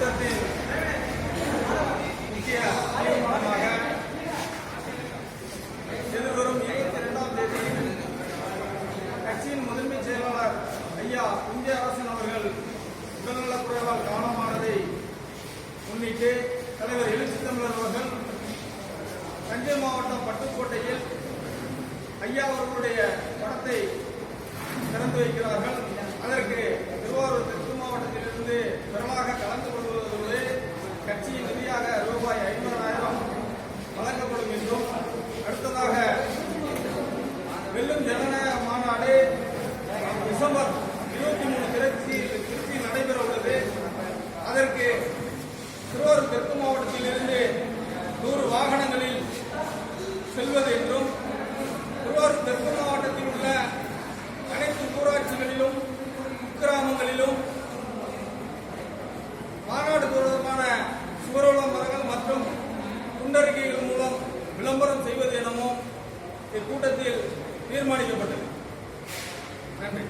கூட்டத்தில் முக்கிய தீர்மானமாக எதிர்வரும் 22ஆம் தேதி கட்சியின் முதன்மை செயலாளர் ஐயா இந்திய அரசன் அவர்கள் உடல்நலக்குறைவால் காரணமானதை முன்னிட்டு தலைவர் எழுச்சி தமிழர் அவர்கள் தஞ்சை மாவட்டம் பட்டுக்கோட்டையில் ஐயா அவர்களுடைய படத்தை திறந்து வைக்கிறார்கள். அதற்கு திருவாரூர் தெற்கு மாவட்டத்திலிருந்து திரளாக கலந்து கொள்வதோடு கட்சியின் நிதியாக ரூபாய் 50,000 வழங்கப்படும் என்றும், அடுத்ததாக வெல்லும் ஜனநாயக மாநாடு டிசம்பர் 23 திருச்சி நடைபெற உள்ளது. அதற்கு திருவாரூர் தெற்கு மாவட்டத்திலிருந்து 100 வாகனங்களில் செல்வது என்றும், திருவாரூர் தெற்கு மாவட்டத்தில் உள்ள அனைத்து ஊராட்சிகளிலும் குக்கிராமங்களிலும் மாநாடு தொடர்பான சுவரோலம்பரங்கள் மற்றும் குண்டறிக்கைகள் மூலம் விளம்பரம் செய்வது எனவும் இக்கூட்டத்தில் தீர்மானிக்கப்பட்டது. நன்றி.